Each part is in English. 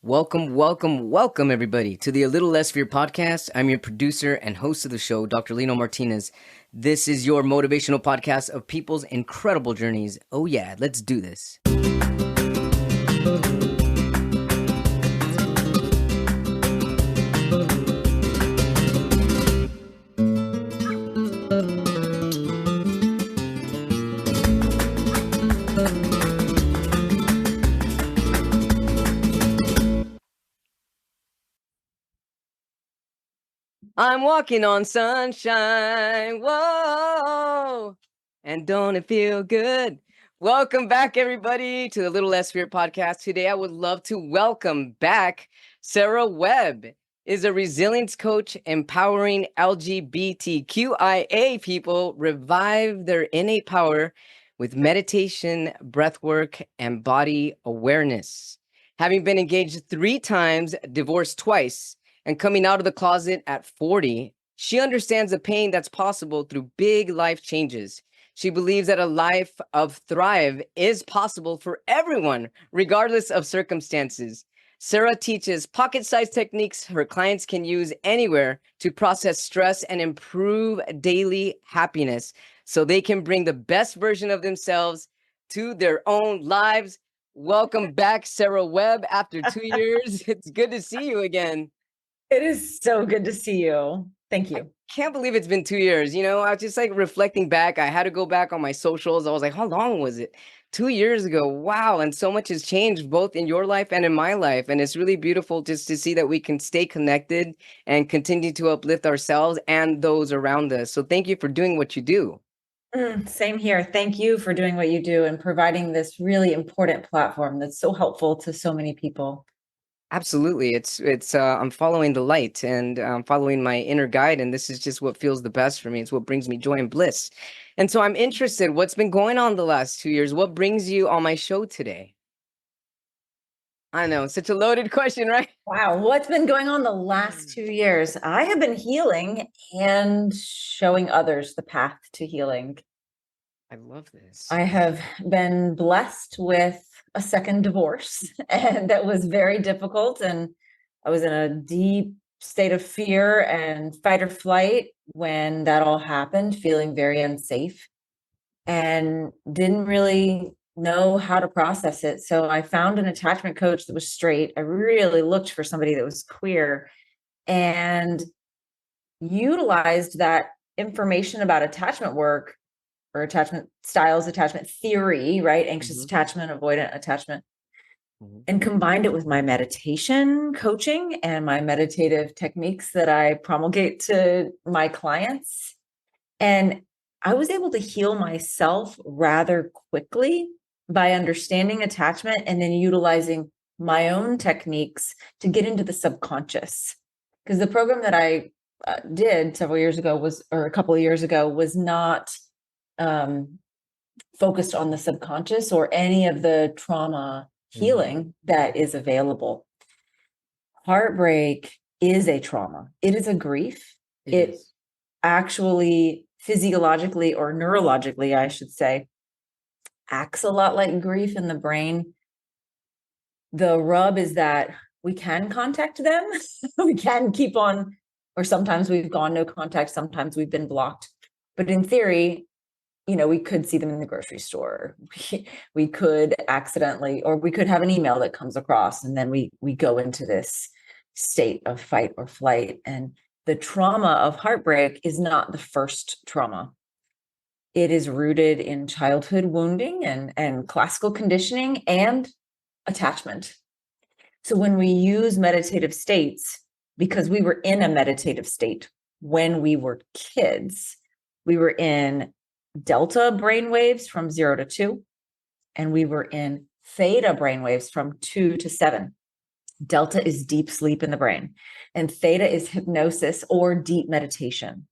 Welcome, everybody, to the A Little Less Fear podcast. I'm your producer and host of the show, Dr. Lino Martinez. This is your motivational podcast of people's incredible journeys. Oh, yeah, let's do this. I'm walking on sunshine, whoa, and don't it feel good? Welcome back, everybody, to the Little Less Fear podcast. Today, I would love to welcome back Sara Webb, is a resilience coach empowering LGBTQIA people revive their innate power with meditation, breathwork, and body awareness. Having been engaged 3 times, divorced twice, and coming out of the closet at 40, she understands the pain that's possible through big life changes. She believes that a life of thrive is possible for everyone, regardless of circumstances. Sara teaches pocket-sized techniques her clients can use anywhere to process stress and improve daily happiness so they can bring the best version of themselves to their own lives. Welcome back, Sara Webb, after 2 years. It's good to see you again. It is so good to see you. Thank you. Can't believe it's been 2 years. I was just reflecting back. I had to go back on my socials. I was like, how long was it? 2 years ago. Wow. And so much has changed both in your life and in my life. And it's really beautiful just to see that we can stay connected and continue to uplift ourselves and those around us. So thank you for doing what you do. Same here. Thank you for doing what you do and providing this really important platform that's so helpful to so many people. Absolutely. It's I'm following the light and I'm following my inner guide, and this is just what feels the best for me. It's what brings me joy and bliss. And so I'm interested, what's been going on the last 2 years? What brings you on my show today? I know, such a loaded question, right? Wow. What's been going on the last 2 years? I have been healing and showing others the path to healing. I love this. I have been blessed with a second divorce, and that was very difficult. And I was in a deep state of fear and fight or flight when that all happened, feeling very unsafe and didn't really know how to process it. So I found an attachment coach that was straight. I really looked for somebody that was queer and utilized that information about attachment work or attachment styles, attachment theory, right? Anxious attachment, avoidant attachment, and combined it with my meditation coaching and my meditative techniques that I promulgate to my clients. And I was able to heal myself rather quickly by understanding attachment and then utilizing my own techniques to get into the subconscious. Because the program that I did several years ago a couple of years ago, was not focused on the subconscious or any of the trauma healing that is available. Heartbreak is a trauma. It is a grief. It actually physiologically or neurologically, I should say, acts a lot like grief in the brain. The rub is that we can contact them. We can keep on, or sometimes we've gone no contact, sometimes we've been blocked. But in theory, we could see them in the grocery store. We could accidentally, or we could have an email that comes across, and then we go into this state of fight or flight. And the trauma of heartbreak is not the first trauma. It is rooted in childhood wounding and classical conditioning and attachment. So when we use meditative states, because we were in a meditative state when we were kids, we were in delta brainwaves from 0 to 2, and we were in theta brainwaves from 2 to 7. Delta is deep sleep in the brain, and theta is hypnosis or deep meditation.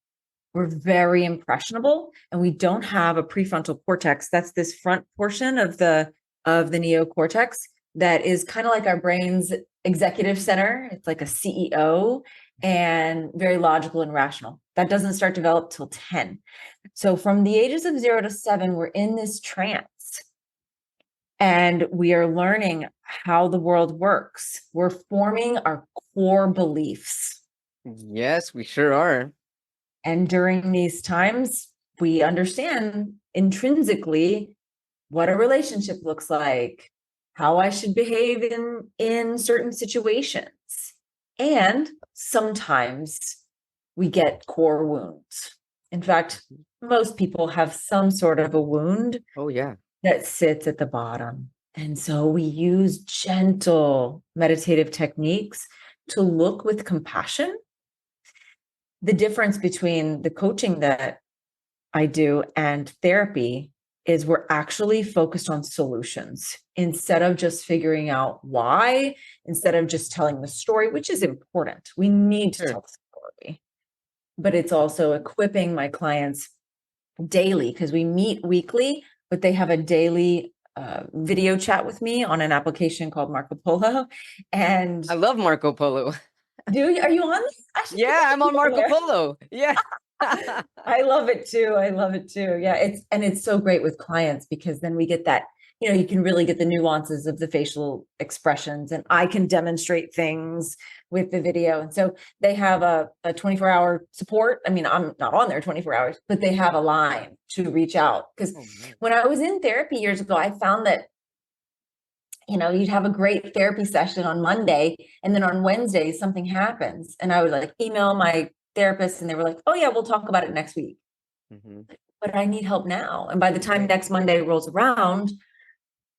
We're very impressionable, and we don't have a prefrontal cortex. That's this front portion of the neocortex that is kind of like our brain's executive center. It's like a CEO and very logical and rational. That doesn't start to develop till 10. So from the ages of 0 to 7, we're in this trance. And we are learning how the world works. We're forming our core beliefs. Yes, we sure are. And during these times, we understand intrinsically what a relationship looks like, how I should behave in certain situations. And sometimes we get core wounds. In fact, most people have some sort of a wound Oh, yeah. that sits at the bottom. And so we use gentle meditative techniques to look with compassion. The difference between the coaching that I do and therapy is we're actually focused on solutions instead of just figuring out why, instead of just telling the story, which is important. We need to tell the story, but it's also equipping my clients daily because we meet weekly, but they have a daily video chat with me on an application called Marco Polo. And I love Marco Polo. are you on this? Yeah, I'm on Marco Polo. Yeah. I love it too. I love it too. Yeah, it's so great with clients because then we get that, you can really get the nuances of the facial expressions, and I can demonstrate things with the video. And so they have a 24-hour support. I mean, I'm not on there 24 hours, but they have a line to reach out. Because when I was in therapy years ago, I found that you'd have a great therapy session on Monday, and then on Wednesday something happens, and I would like email my therapist, and they were like, "Oh yeah, we'll talk about it next week." But I need help now, and by the time next Monday rolls around,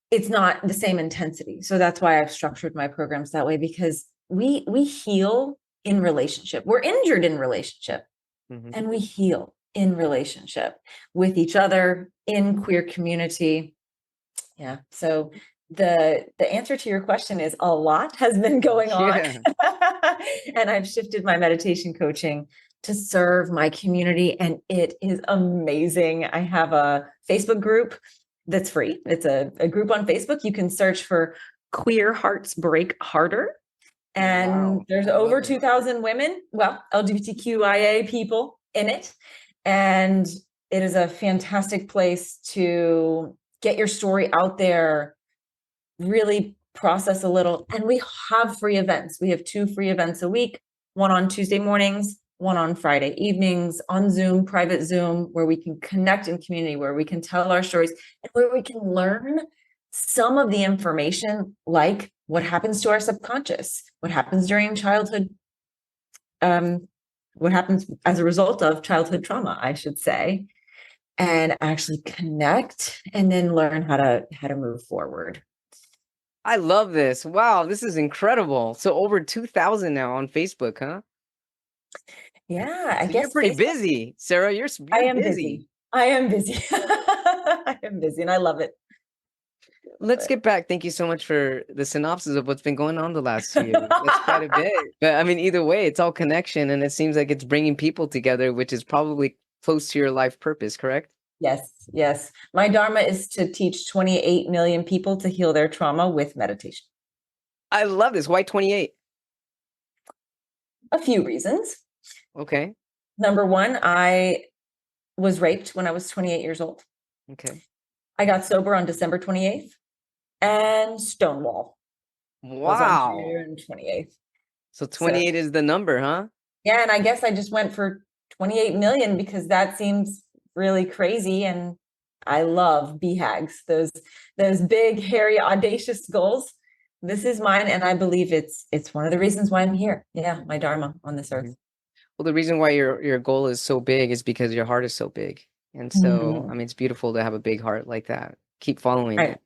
it's not the same intensity. So that's why I've structured my programs that way, because we heal in relationship. We're injured in relationship, and we heal in relationship with each other, in queer community. Yeah. So the answer to your question is a lot has been going on. And I've shifted my meditation coaching to serve my community, and it is amazing. I have a Facebook group that's free. It's a group on Facebook. You can search for Queer Hearts Break Harder. And there's over 2,000 women, LGBTQIA people in it. And it is a fantastic place to get your story out there, really process a little. And we have free events. We have 2 free events a week, one on Tuesday mornings, one on Friday evenings, on Zoom, private Zoom, where we can connect in community, where we can tell our stories, and where we can learn some of the information, like what happens to our subconscious, what happens during childhood, what happens as a result of childhood trauma, I should say, and actually connect, and then learn how to move forward. I love this. Wow, this is incredible. So over 2,000 now on Facebook, huh? Yeah, I So guess you're pretty Facebook, busy, Sarah. You're I am busy. busy. I am busy. I am busy, and I love it. Let's get back. Thank you so much for the synopsis of what's been going on the last year. That's quite a bit. But I mean, either way, it's all connection, and it seems like it's bringing people together, which is probably close to your life purpose, correct? Yes, yes. My dharma is to teach 28 million people to heal their trauma with meditation. I love this. Why 28? A few reasons. Okay. Number one, I was raped when I was 28 years old. Okay. I got sober on December 28th, and Stonewall was on Wow. June 28th. So 28 is the number, huh? Yeah, and I guess I just went for 28 million because that seems really crazy, and I love BHAGs, those big, hairy, audacious goals. This is mine, and I believe it's one of the reasons why I'm here. Yeah, my dharma on this earth. Well, the reason why your goal is so big is because your heart is so big. And so, I mean, it's beautiful to have a big heart like that. Keep following it.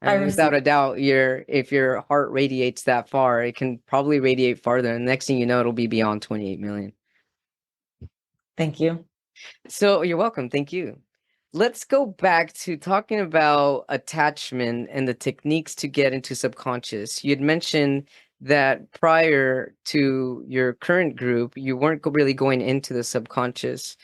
And without a doubt, if your heart radiates that far, it can probably radiate farther. And next thing you know, it'll be beyond 28 million. Thank you. So you're welcome. Thank you. Let's go back to talking about attachment and the techniques to get into subconscious. You had mentioned that prior to your current group, you weren't really going into the subconscious.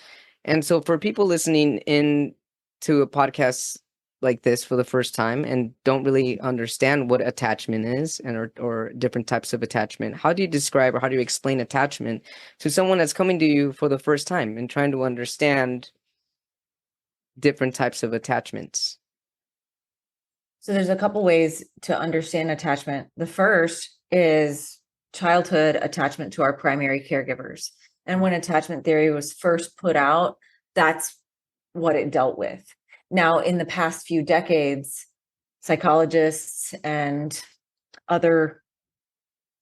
And so for people listening in to a podcast like this for the first time and don't really understand what attachment is or different types of attachment, how do you describe or how do you explain attachment to someone that's coming to you for the first time and trying to understand different types of attachments? So there's a couple ways to understand attachment. The first is childhood attachment to our primary caregivers. And when attachment theory was first put out, that's what it dealt with. Now, in the past few decades, psychologists and other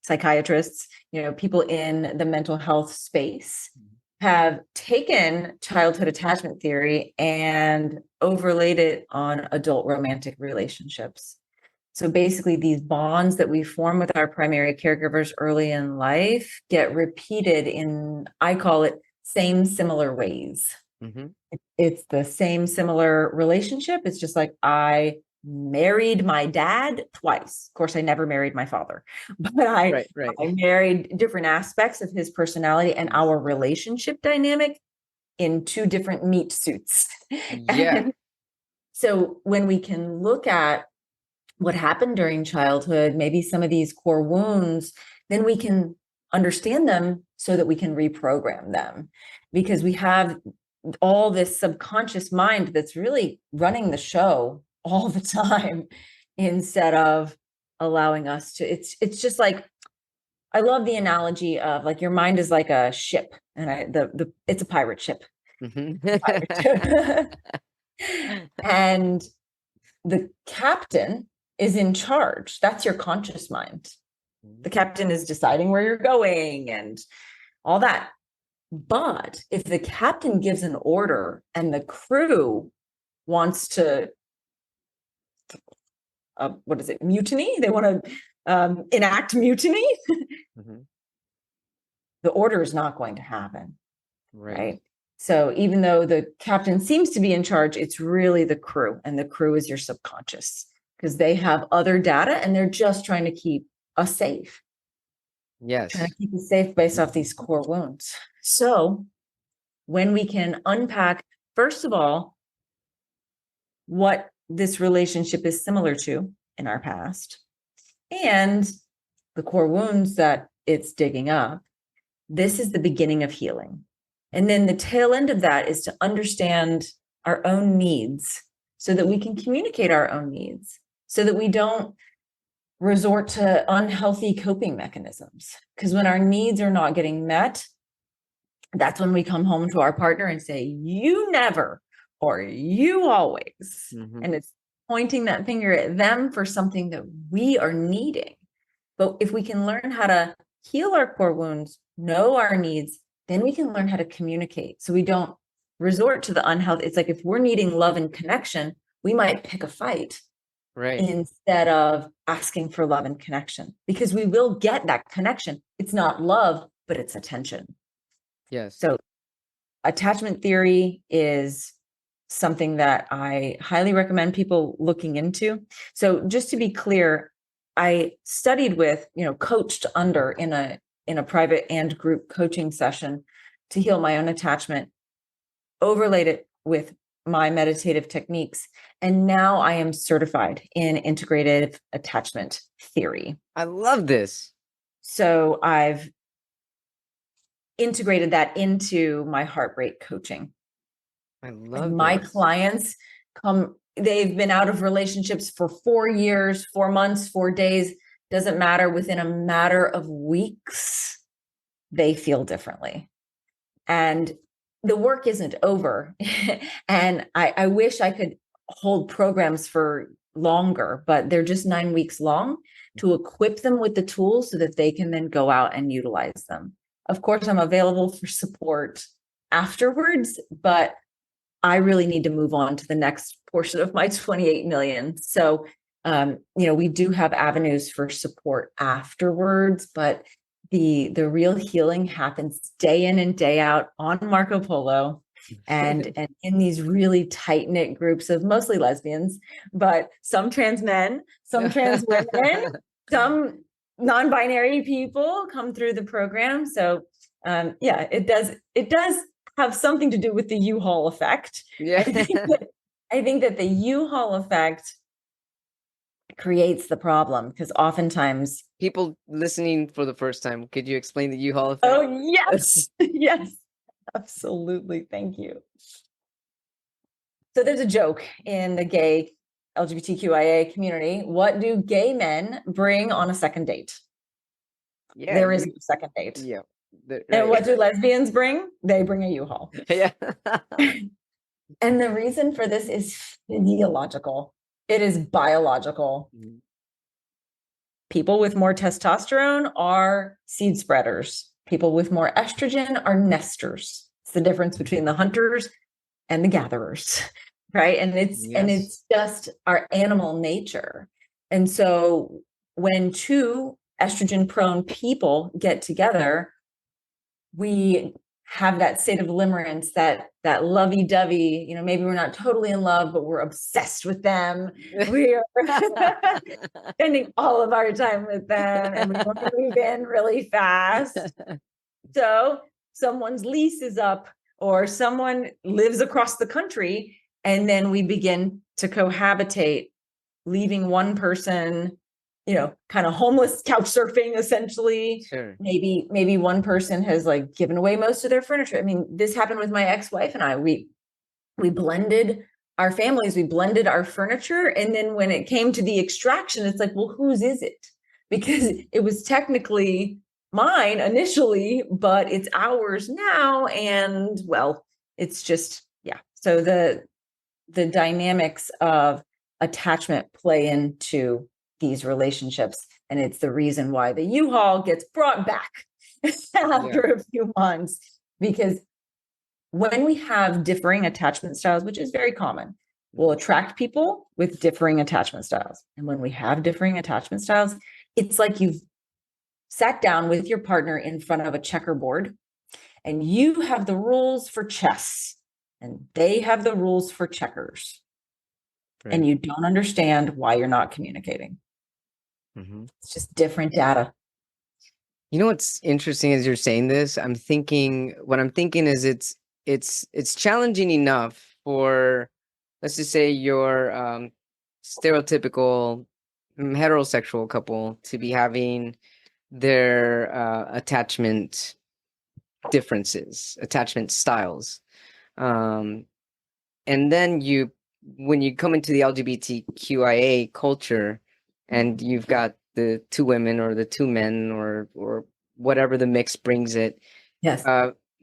psychiatrists, people in the mental health space have taken childhood attachment theory and overlaid it on adult romantic relationships. So basically, these bonds that we form with our primary caregivers early in life get repeated in, I call it, same similar ways. Mm-hmm. It's the same similar relationship. It's just like I married my dad twice. Of course, I never married my father, but I married different aspects of his personality and our relationship dynamic in two different meat suits. Yeah. So when we can look at what happened during childhood, maybe some of these core wounds, then we can understand them so that we can reprogram them, because we have all this subconscious mind that's really running the show all the time instead of allowing us to. It's just like, I love the analogy of like your mind is like a ship, and it's a pirate ship. Mm-hmm. And the captain is in charge. That's your conscious mind. The captain is deciding where you're going and all that. But if the captain gives an order and the crew wants to, mutiny? They want to enact mutiny. Mm-hmm. The order is not going to happen. Right. So even though the captain seems to be in charge, it's really the crew, and the crew is your subconscious, because they have other data and they're just trying to keep us safe. Yes. Trying to keep us safe based off these core wounds. So when we can unpack, first of all, what this relationship is similar to in our past and the core wounds that it's digging up, this is the beginning of healing. And then the tail end of that is to understand our own needs so that we can communicate our own needs, so that we don't resort to unhealthy coping mechanisms. Because when our needs are not getting met, that's when we come home to our partner and say, you never, or you always. Mm-hmm. And it's pointing that finger at them for something that we are needing. But if we can learn how to heal our core wounds, know our needs, then we can learn how to communicate. So we don't resort to the unhealthy. It's like if we're needing love and connection, we might pick a fight. Right. Instead of asking for love and connection, because we will get that connection. It's not love, but it's attention. Yes. So attachment theory is something that I highly recommend people looking into. So just to be clear, I studied with, coached under in a private and group coaching session to heal my own attachment, overlaid it with my meditative techniques. And now I am certified in integrative attachment theory. I love this. So I've integrated that into my heartbreak coaching. I love my this. clients they've been out of relationships for 4 years, 4 months, 4 days, doesn't matter. Within a matter of weeks, they feel differently. And the work isn't over. And I wish I could hold programs for longer, but they're just 9 weeks long to equip them with the tools so that they can then go out and utilize them. Of course, I'm available for support afterwards, but I really need to move on to the next portion of my 28 million. So, we do have avenues for support afterwards, but the real healing happens day in and day out on Marco Polo and in these really tight knit groups of mostly lesbians, but some trans men, some trans women, some non-binary people come through the program. So, it does have something to do with the U-Haul effect. Yeah. I think that the U-Haul effect creates the problem, because oftentimes people listening for the first time, could you explain the U-Haul effect? Oh, yes. Yes, absolutely. Thank you. So there's a joke in the gay LGBTQIA community, what do gay men bring on a second date? Yeah, There is no second date. Yeah. And what do lesbians bring? They bring a U-Haul. Yeah. And the reason for this is physiological. It is biological. People with more testosterone are seed spreaders. People with more estrogen are nesters. It's the difference between the hunters and the gatherers, right? And it's just our animal nature. And so when two estrogen prone people get together, we have that state of limerence, that lovey-dovey, maybe we're not totally in love, but we're obsessed with them. We are spending all of our time with them, and we want to move in really fast. So someone's lease is up, or someone lives across the country, and then we begin to cohabitate, leaving one person, kind of homeless, couch surfing, essentially. Sure. Maybe one person has like given away most of their furniture. I mean, this happened with my ex-wife and I. We blended our families, we blended our furniture. And then when it came to the extraction, it's like, well, whose is it? Because it was technically mine initially, but it's ours now. And well, it's just, yeah. So the dynamics of attachment play into these relationships, and it's the reason why the U-Haul gets brought back after a few months, because when we have differing attachment styles, which is very common, we'll attract people with differing attachment styles. And when we have differing attachment styles, it's like you've sat down with your partner in front of a checkerboard, and you have the rules for chess and they have the rules for checkers. Right. And you don't understand why you're not communicating. It's just different data. You know what's interesting as you're saying this? I'm thinking is it's challenging enough for, let's just say, your stereotypical heterosexual couple to be having their attachment differences, attachment styles, and then when you come into the LGBTQIA culture, and you've got the two women or the two men or whatever the mix brings it. Yes.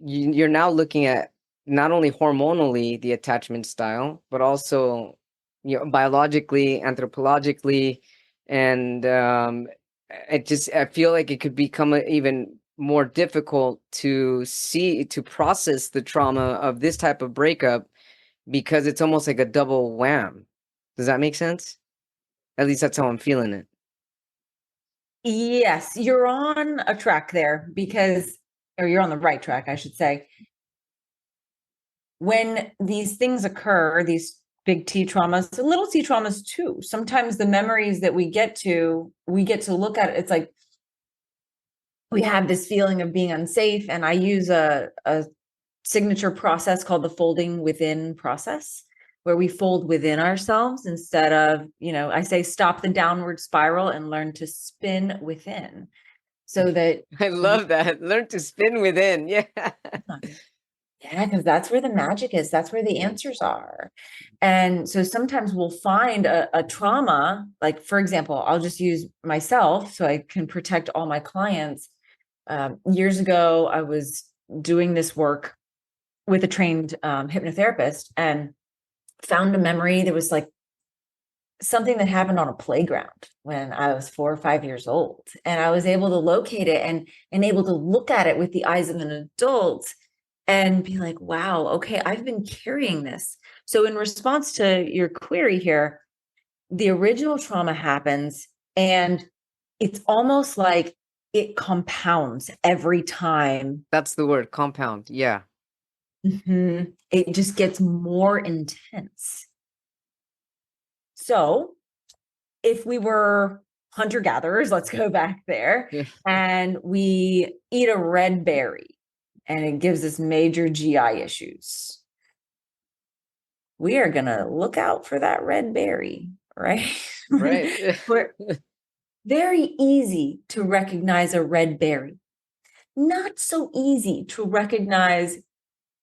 You're now looking at not only hormonally the attachment style, but also, biologically, anthropologically, and I feel like it could become even more difficult to process the trauma of this type of breakup, because it's almost like a double wham. Does that make sense? At least that's how I'm feeling it. Yes, you're on a track there, or you're on the right track, I should say. When these things occur, these big T traumas, little T traumas too, sometimes the memories that we get to look at, it's like we have this feeling of being unsafe. And I use a signature process called the folding within process, where we fold within ourselves instead of, I say, stop the downward spiral and learn to spin within. So that I love that. Learn to spin within. Yeah. Yeah, because that's where the magic is. That's where the answers are. And so sometimes we'll find a trauma, like, for example, I'll just use myself so I can protect all my clients. Years ago, I was doing this work with a trained hypnotherapist and found a memory that was like something that happened on a playground when I was 4 or 5 years old. And I was able to locate it and able to look at it with the eyes of an adult and be like, wow, okay, I've been carrying this. So in response to your query here, the original trauma happens, and it's almost like it compounds every time. That's the word, compound. Yeah. It just gets more intense. So if we were hunter-gatherers, let's go back there, and we eat a red berry and it gives us major GI issues, we are going to look out for that red berry, right? Right. Very easy to recognize a red berry. Not so easy to recognize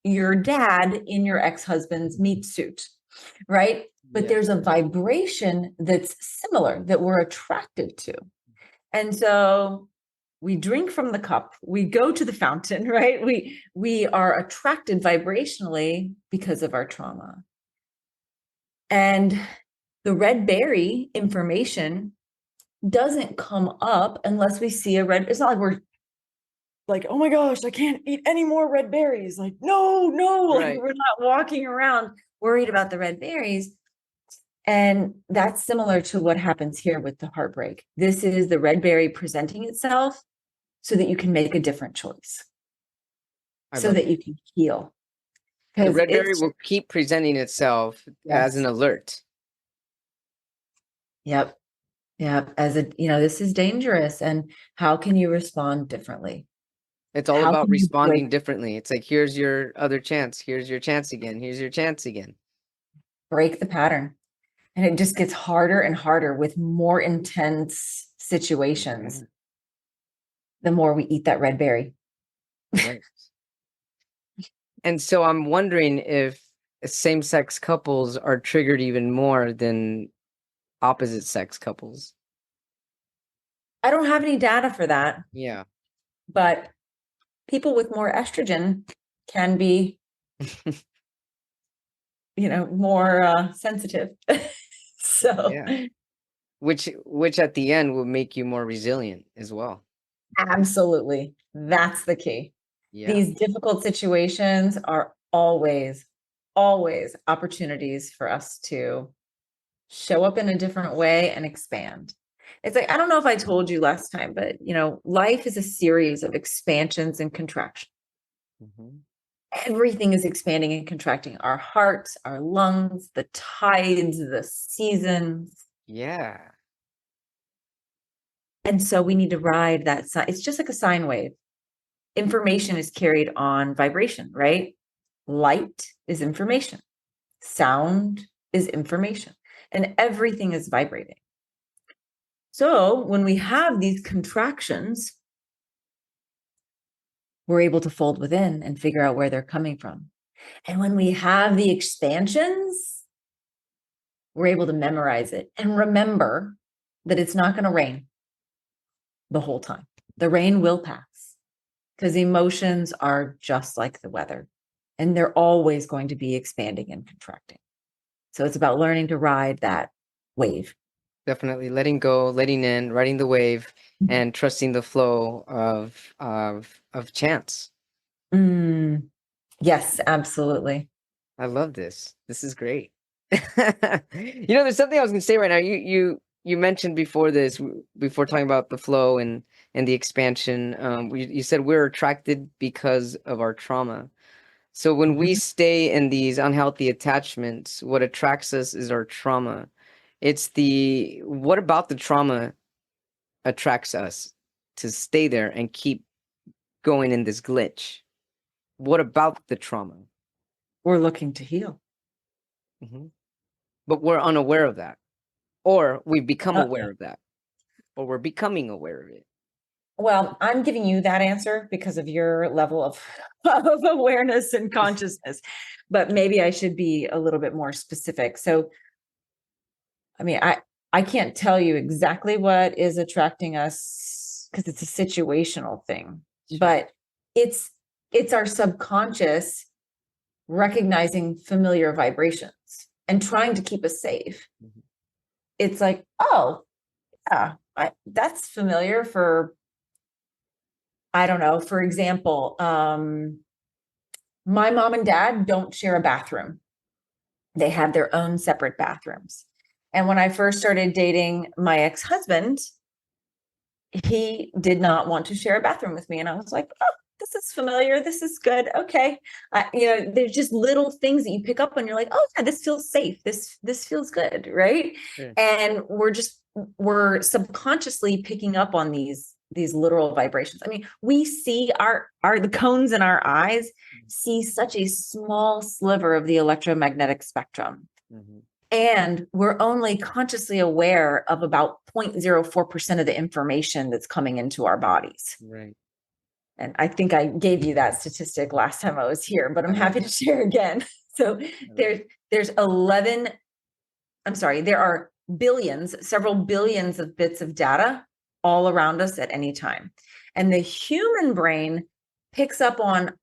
your dad in your ex-husband's meat suit, right? but there's a vibration that's similar that we're attracted to. And so we drink from the cup, we go to the fountain, right? We are attracted vibrationally because of our trauma. And the red berry information doesn't come up unless we see a red. It's not like we're like, oh my gosh, I can't eat any more red berries. Like, no, like we're not walking around worried about the red berries. And that's similar to what happens here with the heartbreak. This is the red berry presenting itself so that you can make a different choice, so that you can heal. The red berry will keep presenting itself as an alert. Yep. As a, this is dangerous. And how can you respond differently? It's all about responding differently. It's like, here's your other chance. Here's your chance again. Here's your chance again. Break the pattern. And it just gets harder and harder with more intense situations. The more we eat that red berry. Right. And so I'm wondering if same-sex couples are triggered even more than opposite-sex couples. I don't have any data for that. Yeah. But people with more estrogen can be, more sensitive. So, yeah. Which at the end will make you more resilient as well. Absolutely. That's the key. Yeah. These difficult situations are always opportunities for us to show up in a different way and expand. It's like, I don't know if I told you last time, but life is a series of expansions and contractions. Mm-hmm. Everything is expanding and contracting. Our hearts, our lungs, the tides, the seasons. Yeah. And so we need to ride that. It's just like a sine wave. Information is carried on vibration, right? Light is information. Sound is information. And everything is vibrating. So when we have these contractions, we're able to fold within and figure out where they're coming from. And when we have the expansions, we're able to memorize it and remember that it's not going to rain the whole time. The rain will pass because emotions are just like the weather and they're always going to be expanding and contracting. So it's about learning to ride that wave. Definitely letting go, letting in, riding the wave, and trusting the flow of chance. Yes, absolutely. I love this. This is great. There's something I was going to say right now. You mentioned before talking about the flow and the expansion. You said we're attracted because of our trauma. So when we stay in these unhealthy attachments, what attracts us is our trauma. What about the trauma attracts us to stay there and keep going in this glitch? What about the trauma? We're looking to heal. Mm-hmm. But we're unaware of that. Or we've become aware of that. Or we're becoming aware of it. Well, I'm giving you that answer because of your level of awareness and consciousness. But maybe I should be a little bit more specific. So, I mean, I can't tell you exactly what is attracting us because it's a situational thing, but it's our subconscious recognizing familiar vibrations and trying to keep us safe. Mm-hmm. It's like, oh, yeah, that's familiar for, I don't know, for example, my mom and dad don't share a bathroom. They have their own separate bathrooms. And when I first started dating my ex-husband, he did not want to share a bathroom with me. And I was like, oh, this is familiar. This is good. Okay. There's just little things that you pick up and you're like, oh yeah, this feels safe. This feels good. Right. Sure. And we're subconsciously picking up on these literal vibrations. I mean, we see the cones in our eyes see such a small sliver of the electromagnetic spectrum. Mm-hmm. And we're only consciously aware of about 0.04% of the information that's coming into our bodies. Right. And I think I gave you that statistic last time I was here, but I'm happy to share again. So there's 11 there are billions, several billions of bits of data all around us at any time. And the human brain picks up on,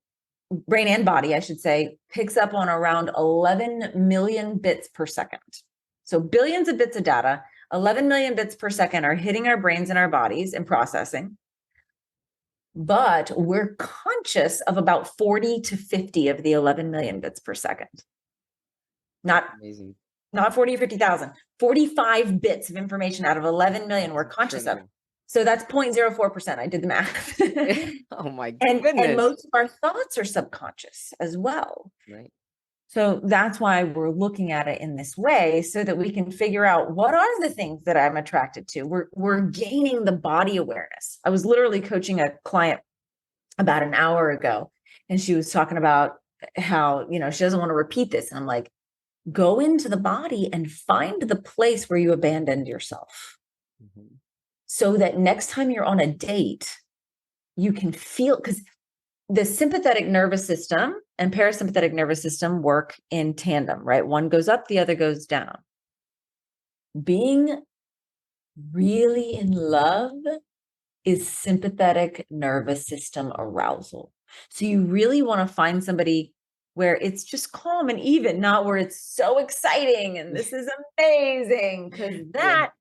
brain and body, I should say, picks up on around 11 million bits per second. So billions of bits of data, 11 million bits per second are hitting our brains and our bodies and processing. But we're conscious of about 40 to 50 of the 11 million bits per second. Not 40 or 50,000, 45 bits of information out of 11 million we're conscious of. So that's 0.04%. I did the math. Oh my goodness. And most of our thoughts are subconscious as well. Right. So that's why we're looking at it in this way, so that we can figure out what are the things that I'm attracted to. We're gaining the body awareness. I was literally coaching a client about an hour ago, and she was talking about how, she doesn't want to repeat this. And I'm like, go into the body and find the place where you abandoned yourself. Mm-hmm. So that next time you're on a date, you can feel, because the sympathetic nervous system and parasympathetic nervous system work in tandem, right? One goes up, the other goes down. Being really in love is sympathetic nervous system arousal. So you really want to find somebody where it's just calm and even, not where it's so exciting and this is amazing, because that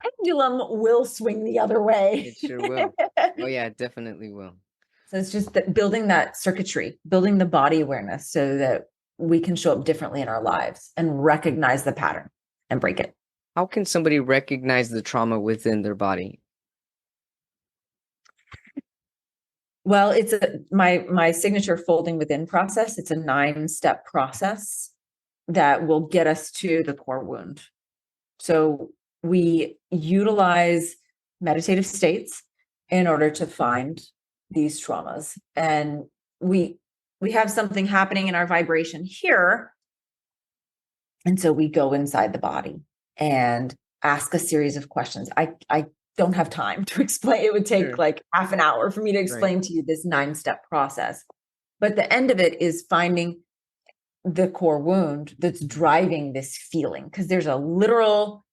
pendulum will swing the other way. It sure will. Oh yeah, it definitely will. So it's just that building that circuitry, building the body awareness so that we can show up differently in our lives and recognize the pattern and break it. How can somebody recognize the trauma within their body? Well, it's my signature folding within process. It's a 9-step process that will get us to the core wound. So we utilize meditative states in order to find these traumas. And we have something happening in our vibration here. And so we go inside the body and ask a series of questions. I don't have time to explain. It would take like half an hour for me to explain to you this 9-step process. But the end of it is finding the core wound that's driving this feeling, because there's a literal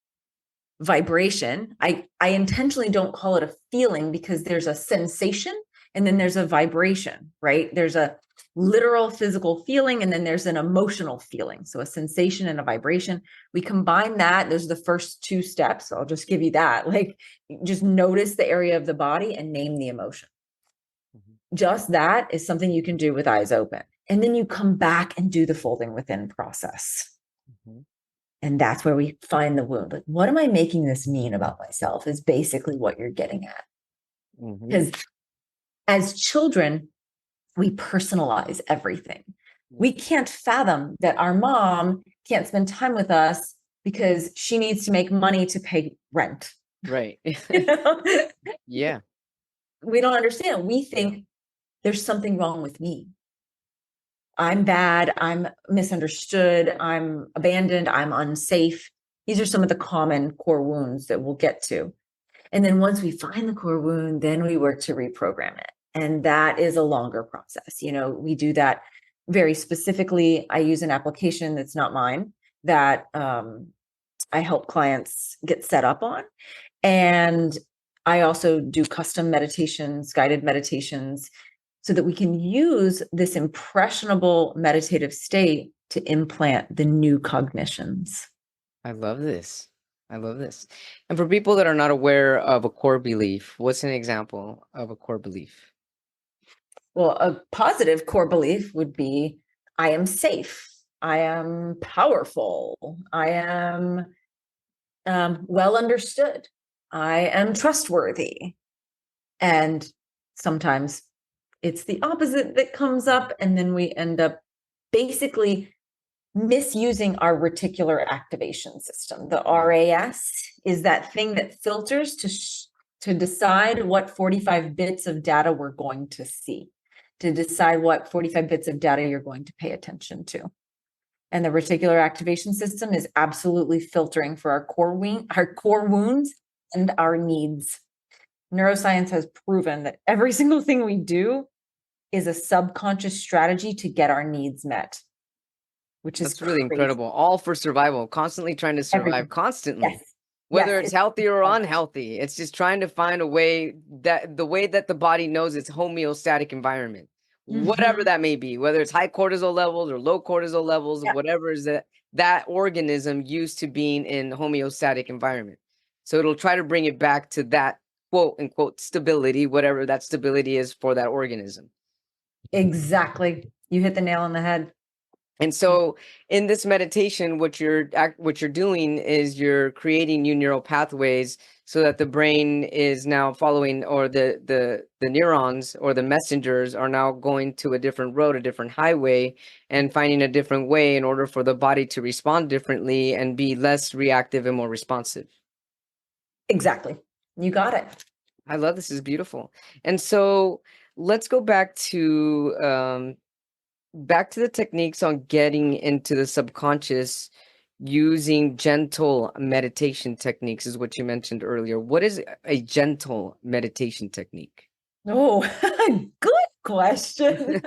vibration. I intentionally don't call it a feeling, because there's a sensation and then there's a vibration, right? There's a literal physical feeling and then there's an emotional feeling. So a sensation and a vibration. We combine that. Those are the first 2 steps. I'll just give you that. Like, just notice the area of the body and name the emotion. Mm-hmm. Just that is something you can do with eyes open. And then you come back and do the folding within process. Mm-hmm. And that's where we find the wound. Like, what am I making this mean about myself is basically what you're getting at. Because as children, we personalize everything. We can't fathom that our mom can't spend time with us because she needs to make money to pay rent. Right. Yeah. We don't understand. We think there's something wrong with me. I'm bad. I'm misunderstood. I'm abandoned. I'm unsafe. These are some of the common core wounds that we'll get to. And then once we find the core wound, then we work to reprogram it. And that is a longer process. We do that very specifically. I use an application that's not mine that I help clients get set up on. And I also do custom meditations, guided meditations, so that we can use this impressionable meditative state to implant the new cognitions. I love this. And for people that are not aware of a core belief, what's an example of a core belief? Well, a positive core belief would be, I am safe. I am powerful. I am well understood. I am trustworthy. And sometimes it's the opposite that comes up. And then we end up basically misusing our reticular activation system. The RAS is that thing that filters to decide what 45 bits of data we're going to see, to decide what 45 bits of data you're going to pay attention to. And the reticular activation system is absolutely filtering for our core wounds and our needs. Neuroscience has proven that every single thing we do is a subconscious strategy to get our needs met. which is That's really crazy. incredible. All for survival, constantly trying to survive Everything. constantly. Yes. Whether Yes. it's healthy or unhealthy, it's just trying to find a way that the way that the body knows its homeostatic environment, whatever Mhm. that may be, whether it's high cortisol levels or low cortisol levels, Yeah, whatever is that organism used to being in homeostatic environment. So it'll try to bring it back to that quote unquote stability, whatever that stability is for that organism. exactly. You hit the nail on the head. And so in this meditation, what you're doing is you're creating new neural pathways so that the brain is now following, or the neurons or the messengers are now going to a different road, a different highway, and finding a different way in order for the body to respond differently and be less reactive and more responsive. Exactly. You got it. I love this. Is beautiful. And so let's go back to the techniques on getting into the subconscious using gentle meditation techniques is what you mentioned earlier. What is a gentle meditation technique? Oh, good question.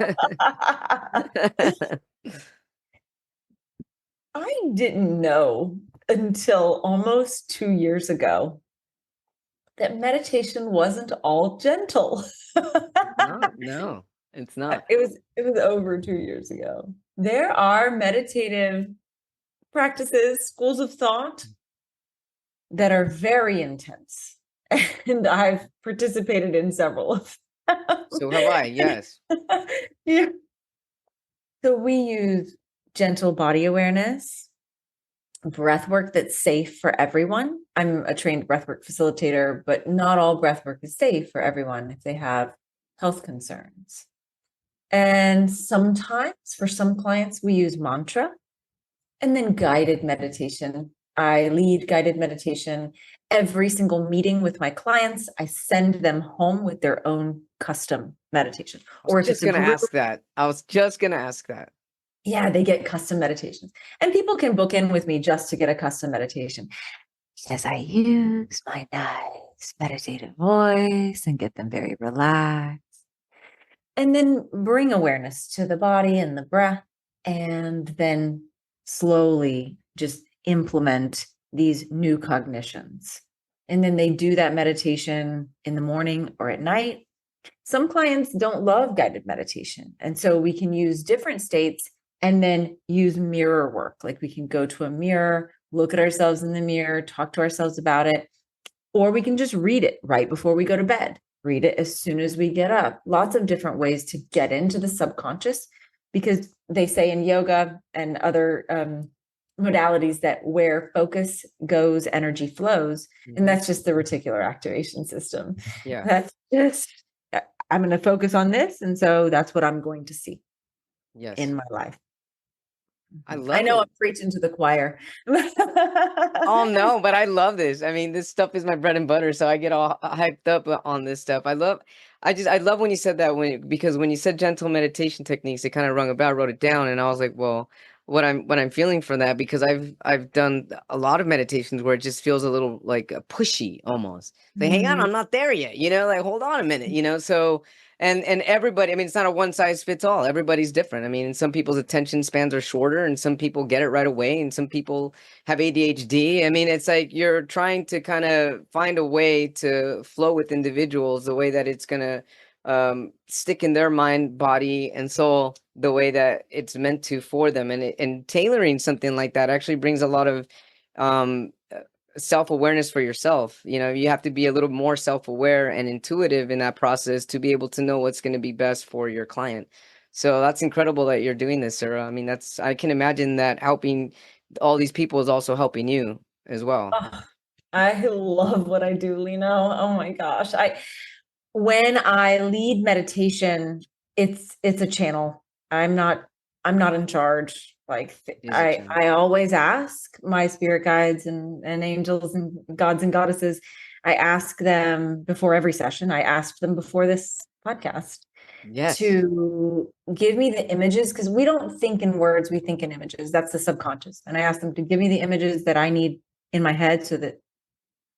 I didn't know until almost 2 years ago that meditation wasn't all gentle. No, it's not. It was over 2 years ago. There are meditative practices, schools of thought that are very intense. And I've participated in several of them. So have I, yes. Yeah. So we use gentle body awareness, breath work that's safe for everyone. I'm a trained breathwork facilitator, but not all breathwork is safe for everyone if they have health concerns. And sometimes for some clients, we use mantra and then guided meditation. I lead guided meditation every single meeting with my clients. I send them home with their own custom meditation. I was Or if just it's a gonna group, ask that. I was just gonna ask that. yeah, they get custom meditations. And people can book in with me just to get a custom meditation. As I use my nice meditative voice and get them very relaxed. And then bring awareness to the body and the breath, and then slowly just implement these new cognitions. And then they do that meditation in the morning or at night. Some clients don't love guided meditation. And so we can use different states and then use mirror work. Like we can go to a mirror, look at ourselves in the mirror, talk to ourselves about it, or we can just read it right before we go to bed, read it as soon as we get up. Lots of different ways to get into the subconscious, because they say in yoga and other modalities that where focus goes, energy flows. And that's just the reticular activation system. Yeah. That's just, I'm going to focus on this. And so that's what I'm going to see Yes. in my life. I I love know it. I'm preaching to the choir. Oh no, but I love this. I mean, this stuff is my bread and butter, so I get all hyped up on this stuff. I love when you said that because when you said gentle meditation techniques, it kind of rung a bell. I wrote it down, and I was like, well, what I'm feeling from that, because I've done a lot of meditations where it just feels a little like pushy almost. Like, hang on, Mhm. I'm not there yet. Like hold on a minute. So. And everybody, I mean, it's not a one size fits all. Everybody's different. I mean, and some people's attention spans are shorter, and some people get it right away, and some people have ADHD. I mean, it's like you're trying to kind of find a way to flow with individuals the way that it's going to stick in their mind, body, and soul the way that it's meant to for them. And tailoring something like that actually brings a lot of um, self-awareness for yourself. You have to be a little more self-aware and intuitive in that process to be able to know what's going to be best for your client. So that's incredible that you're doing this, Sarah. I mean, I can imagine that helping all these people is also helping you as well. Oh, I love what I do, Lino. Oh my gosh. When I lead meditation, it's a channel. I'm not in charge. Like It is a channel. I always ask my spirit guides and angels and gods and goddesses. I ask them before every session. I asked them before this podcast Yes. to give me the images, because we don't think in words, we think in images. That's the subconscious. And I asked them to give me the images that I need in my head so that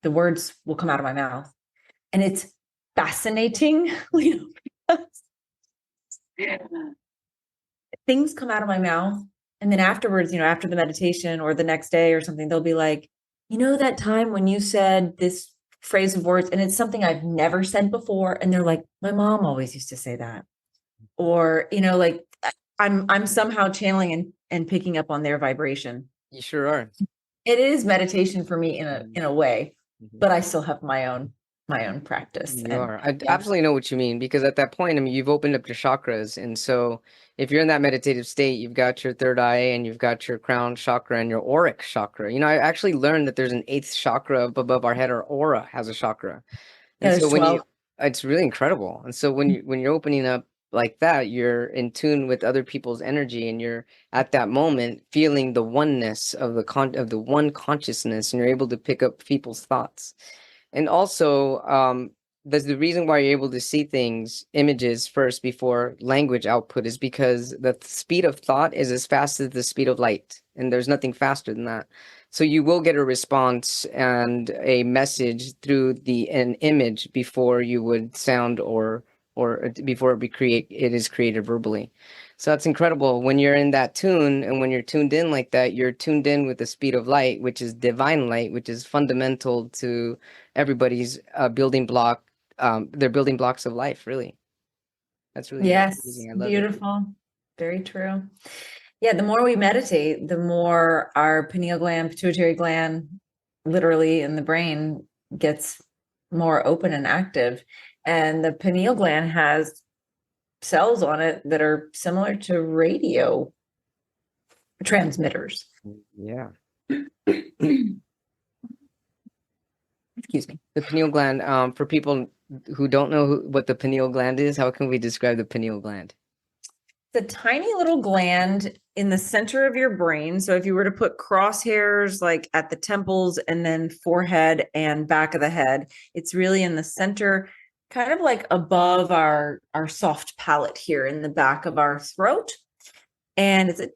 the words will come out of my mouth. And it's fascinating, you know, because things come out of my mouth And then afterwards, after the meditation or the next day or something, they'll be like, that time when you said this phrase of words, and it's something I've never said before. And they're like, my mom always used to say that. Or, like I'm somehow channeling and picking up on their vibration. You sure are. It is meditation for me in a way, but I still have my own practice. You are. I absolutely know what you mean, because at that point, I mean, you've opened up your chakras. And so if you're in that meditative state, you've got your third eye and you've got your crown chakra and your auric chakra. I actually learned that there's an eighth chakra up above our head. Our aura has a chakra. And there's so 12. it's really incredible. And so when you're opening up like that, you're in tune with other people's energy, and you're at that moment feeling the oneness of the one consciousness, and you're able to pick up people's thoughts. And also, there's the reason why you're able to see things, images first before language output, is because the speed of thought is as fast as the speed of light, and there's nothing faster than that. So you will get a response and a message through an image before you would sound or before it is created verbally. So that's incredible. When you're in that tune, and when you're tuned in like that, you're tuned in with the speed of light, which is divine light, which is fundamental to everybody's building block. They're building blocks of life, really. That's really amazing. I love beautiful. Very true. Yeah, the more we meditate, the more our pineal gland, pituitary gland, literally in the brain, gets more open and active. And the pineal gland has cells on it that are similar to radio transmitters. Yeah. Excuse me. The pineal gland, for people who don't know what the pineal gland is, how can we describe the pineal gland? The tiny little gland in the center of your brain. So if you were to put crosshairs like at the temples and then forehead and back of the head, it's really in the center, kind of like above our soft palate here in the back of our throat. And it's a tiny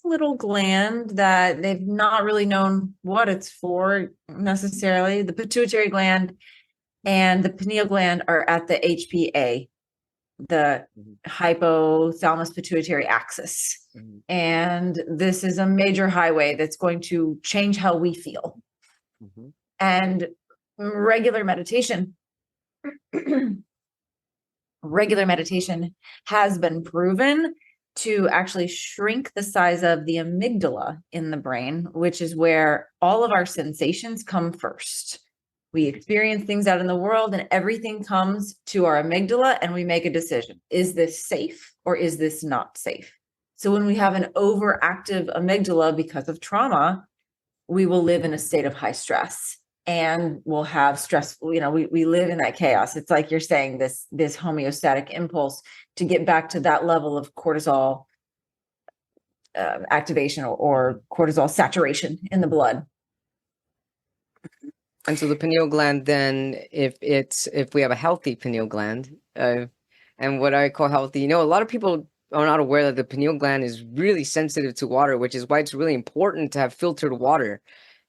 little gland that they've not really known what it's for necessarily. The pituitary gland and the pineal gland are at the HPA, the hypothalamus pituitary axis. And this is a major highway that's going to change how we feel. And regular meditation has been proven to actually shrink the size of the amygdala in the brain, which is where all of our sensations come first. We experience things out in the world, and everything comes to our amygdala, and we make a decision. Is this safe or is this not safe? So when we have an overactive amygdala because of trauma, we will live in a state of high stress, and we'll have stress. We live in that chaos. It's like you're saying, this homeostatic impulse to get back to that level of cortisol activation or cortisol saturation in the blood. And so the pineal gland, then, if we have a healthy pineal gland, and what I call healthy, a lot of people are not aware that the pineal gland is really sensitive to water, which is why it's really important to have filtered water.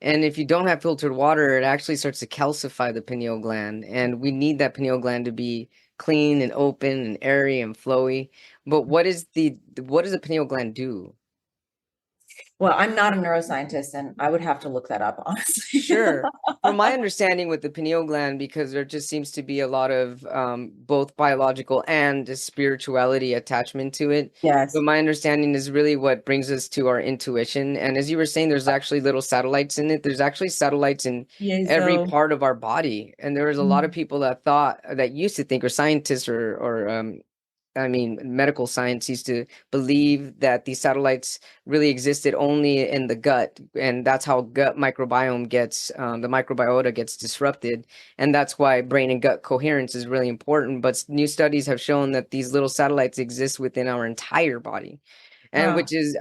And if you don't have filtered water, it actually starts to calcify the pineal gland. And we need that pineal gland to be clean and open and airy and flowy. But what does the pineal gland do? Well, I'm not a neuroscientist, and I would have to look that up, honestly. Sure. From my understanding with the pineal gland, because there just seems to be a lot of both biological and spirituality attachment to it. Yes. But my understanding is really what brings us to our intuition. And as you were saying, there's actually little satellites in it. There's actually satellites in every part of our body. And there was a lot of people that used to think, or scientists or medical science used to believe that these satellites really existed only in the gut, and that's how gut microbiome gets, the microbiota gets disrupted, and that's why brain and gut coherence is really important. But new studies have shown that these little satellites exist within our entire body, and which is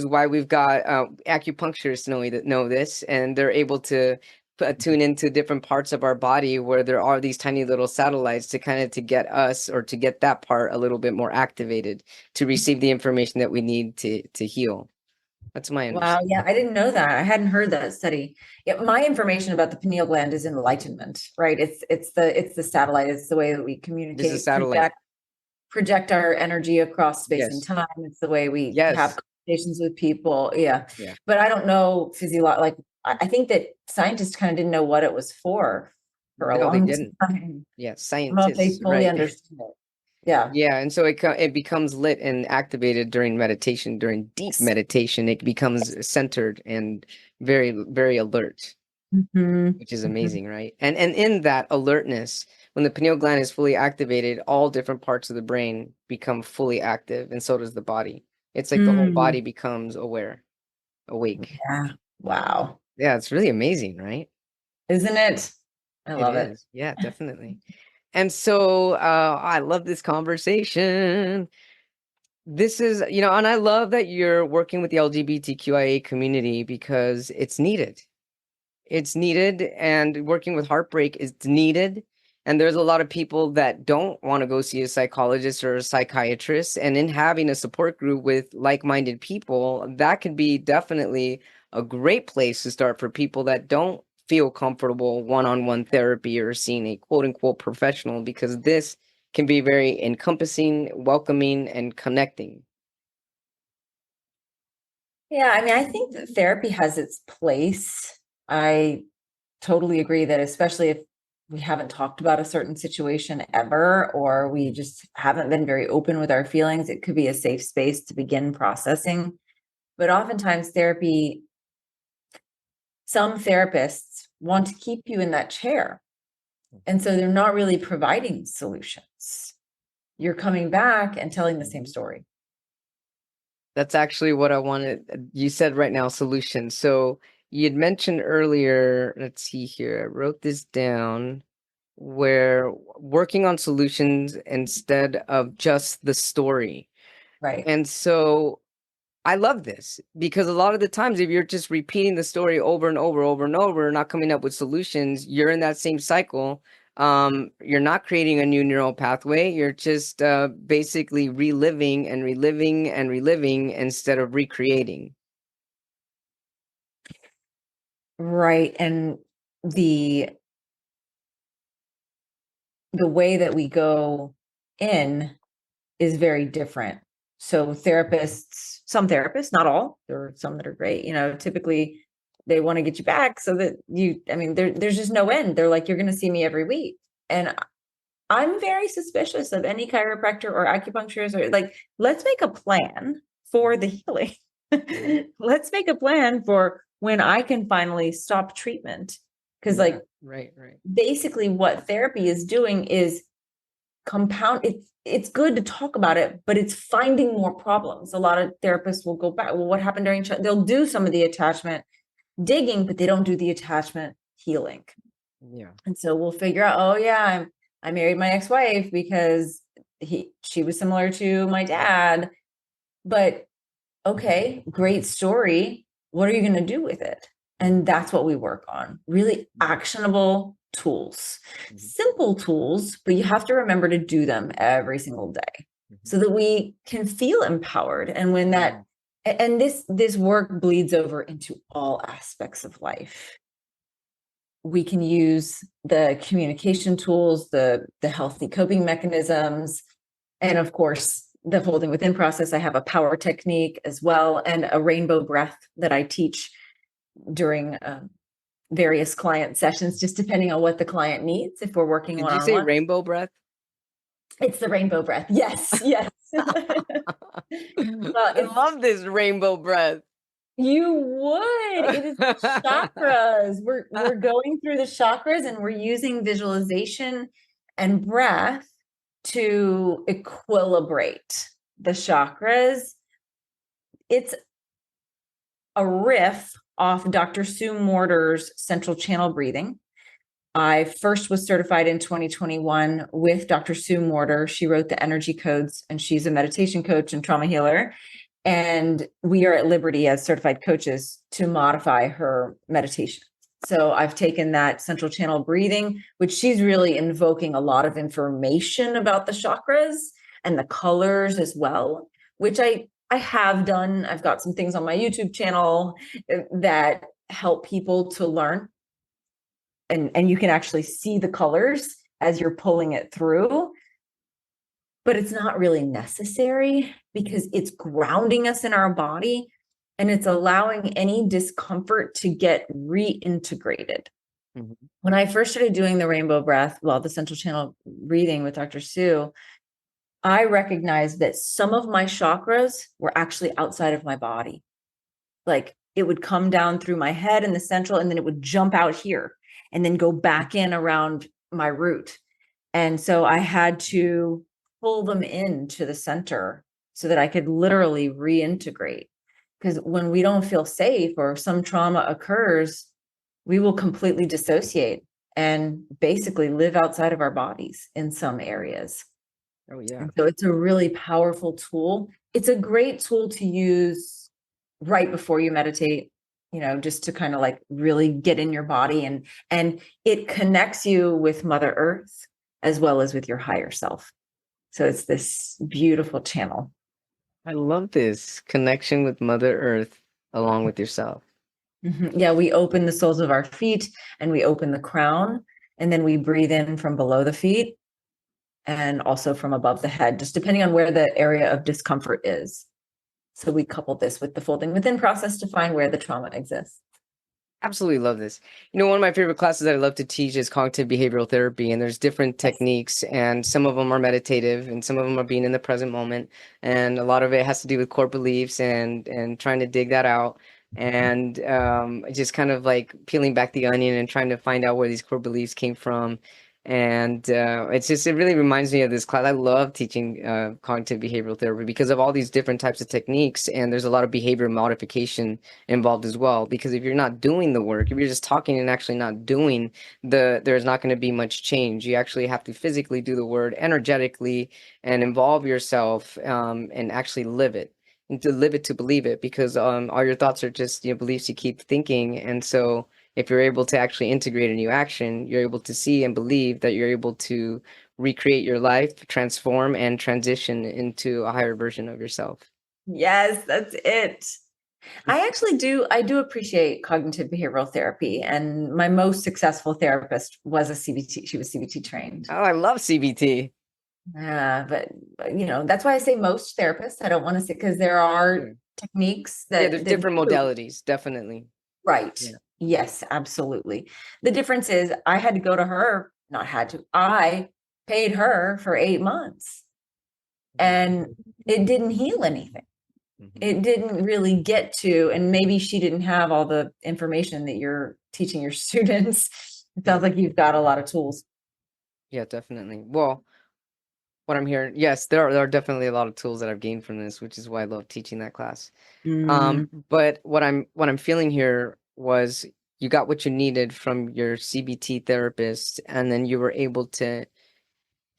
why we've got acupuncturists know this, and they're able to tune into different parts of our body where there are these tiny little satellites to get us, or to get that part a little bit more activated to receive the information that we need to heal. That's my understanding. Wow. Yeah. I didn't know that. I hadn't heard that study. Yeah, my information about the pineal gland is enlightenment, right? It's the satellite. It's the way that we communicate, It's a satellite. project our energy across space and time. It's the way we have conversations with people. Yeah. Yeah. But I don't know like, I think that scientists kind of didn't know what it was for a No, they long didn't. time. Yeah, I don't know if they scientists, fully right? understood it. Yeah. Yeah, and so it becomes lit and activated during meditation, during deep meditation. It becomes centered and very, very alert, Mhm. which is Mhm. amazing, right? And in that alertness, when the pineal gland is fully activated, all different parts of the brain become fully active, and so does the body. It's like the whole Mm. body becomes aware, awake. Yeah. Wow. Yeah, it's really amazing, right? Isn't it? I It love it. is. Yeah, definitely. And so I love this conversation. This is, and I love that you're working with the LGBTQIA community because it's needed. It's needed, and working with heartbreak is needed. And there's a lot of people that don't want to go see a psychologist or a psychiatrist. And in having a support group with like-minded people, that can be definitely a great place to start for people that don't feel comfortable one-on-one therapy or seeing a quote-unquote professional, because this can be very encompassing, welcoming, and connecting. Yeah, I mean, I think that therapy has its place. I totally agree that, especially if we haven't talked about a certain situation ever, or we just haven't been very open with our feelings, it could be a safe space to begin processing. But oftentimes, some therapists want to keep you in that chair. And so they're not really providing solutions. You're coming back and telling the same story. That's actually what I wanted. You said right now, solution. So you had mentioned earlier, let's see here, I wrote this down, where working on solutions instead of just the story. Right. And so I love this, because a lot of the times, if you're just repeating the story over and over, over and over, not coming up with solutions, you're in that same cycle. You're not creating a new neural pathway. You're just basically reliving and reliving and reliving instead of recreating. Right. And the way that we go in is very different. So some therapists, not all, there are some that are great, typically they want to get you back so that there's just no end. They're like, you're going to see me every week. And I'm very suspicious of any chiropractor or acupuncturist, or like, let's make a plan for the healing. Let's make a plan for when I can finally stop treatment. Because Right, right. basically what therapy is doing is compound. It's good to talk about it, but it's finding more problems. A lot of therapists will go back, well, what happened during they'll do some of the attachment digging, but they don't do the attachment healing. Yeah. And so we'll figure out, oh yeah, I married my ex-wife because she was similar to my dad. But okay, great story. What are you going to do with it? And that's what we work on. Really actionable tools, simple tools, but you have to remember to do them every single day so that we can feel empowered. And when that, and this work bleeds over into all aspects of life. We can use the communication tools, the healthy coping mechanisms, and of course, the holding within process. I have a power technique as well, and a rainbow breath that I teach during various client sessions, just depending on what the client needs. If we're working Did you say one-on-one, rainbow breath? it's the rainbow breath. Yes, yes. I love this rainbow breath. You would. It is chakras. We're going through the chakras, and we're using visualization and breath to equilibrate the chakras. It's a riff off Dr. Sue Morter's central channel breathing. I first was certified in 2021 with Dr. Sue Morter. She wrote the energy codes, and she's a meditation coach and trauma healer. And we are at liberty as certified coaches to modify her meditation. So I've taken that central channel breathing, which she's really invoking a lot of information about the chakras and the colors as well, which I have done. I've got some things on my YouTube channel that help people to learn. And you can actually see the colors as you're pulling it through. but it's not really necessary because it's grounding us in our body and it's allowing any discomfort to get reintegrated. Mm-hmm. When I first started doing the rainbow breath, the central channel breathing with Dr. Sue, I recognized that some of my chakras were actually outside of my body. Like it would come down through my head in the central, and then it would jump out here and then go back in around my root. And so I had to pull them into the center so that I could literally reintegrate. Because when we don't feel safe or some trauma occurs, we will completely dissociate and basically live outside of our bodies in some areas. Oh, yeah. And so it's a really powerful tool. It's a great tool to use right before you meditate, just to kind of like really get in your body, and it connects you with Mother Earth as well as with your higher self. So it's this beautiful channel. I love this connection with Mother Earth along with yourself. Mm-hmm. Yeah, we open the soles of our feet and we open the crown, and then we breathe in from below the feet and also from above the head, just depending on where the area of discomfort is. So we couple this with the folding within process to find where the trauma exists. Absolutely love this. One of my favorite classes that I love to teach is cognitive behavioral therapy, and there's different techniques, and some of them are meditative, and some of them are being in the present moment, and a lot of it has to do with core beliefs and trying to dig that out, and just kind of like peeling back the onion and trying to find out where these core beliefs came from. And it really reminds me of this class. I love teaching cognitive behavioral therapy because of all these different types of techniques, and there's a lot of behavior modification involved as well. Because if you're not doing the work, if you're just talking and actually not doing there's not going to be much change. You actually have to physically do the word energetically and involve yourself and actually live it. And to live it to believe it, because all your thoughts are just beliefs you keep thinking. And so if you're able to actually integrate a new action, you're able to see and believe that you're able to recreate your life, transform, and transition into a higher version of yourself. Yes, that's it. I do appreciate cognitive behavioral therapy, and my most successful therapist was a CBT. She was CBT trained. Oh, I love CBT. Yeah, but that's why I say most therapists. I don't want to say, because there are techniques that there's different modalities, definitely. Right. Yeah. Yes, absolutely. The difference is I had to go to her, I paid her for 8 months, and it didn't heal anything. Mm-hmm. It didn't really get to, and maybe she didn't have all the information that you're teaching your students. It sounds like you've got a lot of tools. Yeah, definitely. Well, what I'm hearing, yes, there are definitely a lot of tools that I've gained from this, which is why I love teaching that class. But what I'm feeling here was you got what you needed from your CBT therapist, and then you were able to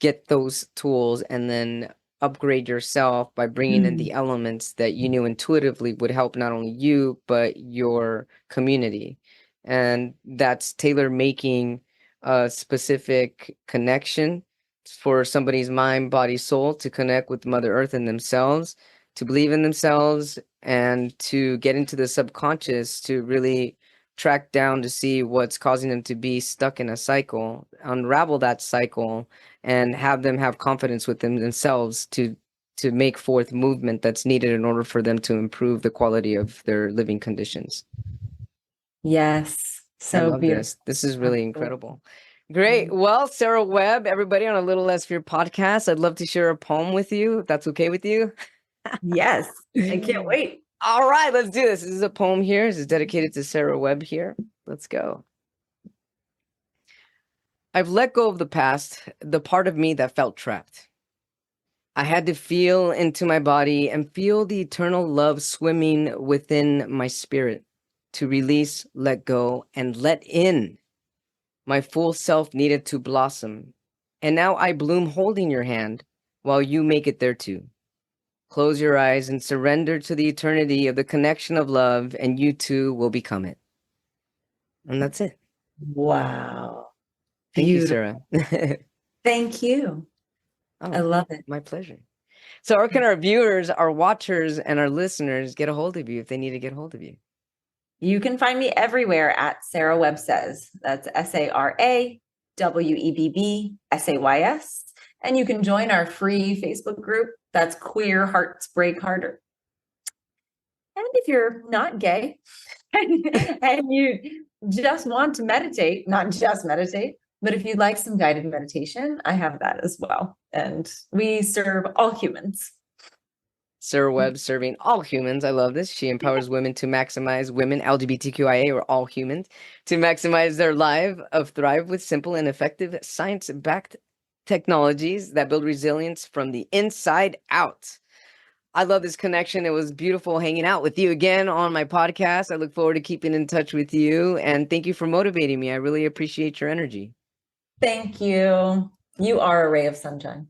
get those tools and then upgrade yourself by bringing in the elements that you knew intuitively would help not only you, but your community. And that's tailor making a specific connection for somebody's mind, body, soul to connect with Mother Earth and themselves, to believe in themselves, and to get into the subconscious to really track down to see what's causing them to be stuck in a cycle, unravel that cycle, and have them have confidence within themselves to make forth movement that's needed in order for them to improve the quality of their living conditions. Yes. So I love beautiful. This is really incredible. Great. Well, Sara Webb, everybody on A Little Less Fear podcast, I'd love to share a poem with you, if that's okay with you. Yes. I can't wait. All right, let's do this. This is a poem here. This is dedicated to Sara Webb here. Let's go. I've let go of the past, the part of me that felt trapped. I had to feel into my body and feel the eternal love swimming within my spirit to release, let go, and let in. My full self needed to blossom. And now I bloom holding your hand while you make it there too. Close your eyes and surrender to the eternity of the connection of love, and you too will become it. And that's it. Wow. Thank you, Sara. Thank you. Oh, I love it. My pleasure. So how can our viewers, our watchers, and our listeners get a hold of you if they need to get a hold of you? You can find me everywhere at Sara Webb Says. That's SarawebBsays. And you can join our free Facebook group. That's Queer Hearts Break Harder. And if you're not gay and you just want to meditate, not just meditate, but if you'd like some guided meditation, I have that as well. And we serve all humans. Sara Webb serving all humans. I love this. She empowers women to maximize women, LGBTQIA, or all humans, to maximize their life of thrive with simple and effective science-backed technologies that build resilience from the inside out. I love this connection. It was beautiful hanging out with you again on my podcast. I look forward to keeping in touch with you. And thank you for motivating me. I really appreciate your energy. Thank you. You are a ray of sunshine.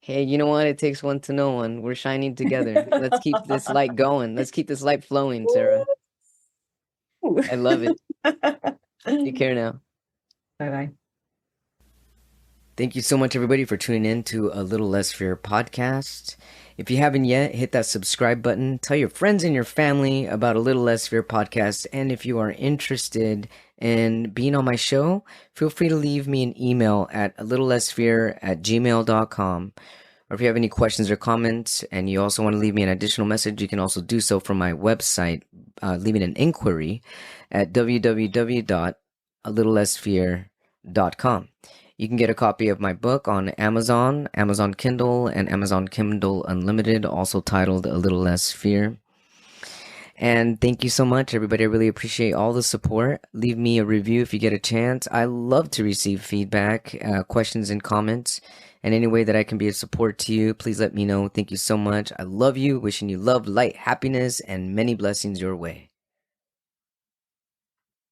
Hey, you know what? It takes one to know one. We're shining together. Let's keep this light going. Let's keep this light flowing, Sara. I love it. Take care now. Bye-bye. Thank you so much, everybody, for tuning in to A Little Less Fear podcast. If you haven't yet, hit that subscribe button. Tell your friends and your family about A Little Less Fear podcast. And if you are interested in being on my show, feel free to leave me an email at alittlelessfear@gmail.com. Or if you have any questions or comments and you also want to leave me an additional message, you can also do so from my website, leaving an inquiry at www.alittlelessfear.com. You can get a copy of my book on Amazon, Amazon Kindle, and Amazon Kindle Unlimited, also titled A Little Less Fear. And thank you so much, everybody. I really appreciate all the support. Leave me a review if you get a chance. I love to receive feedback, questions, and comments. And any way that I can be of support to you, please let me know. Thank you so much. I love you. Wishing you love, light, happiness, and many blessings your way.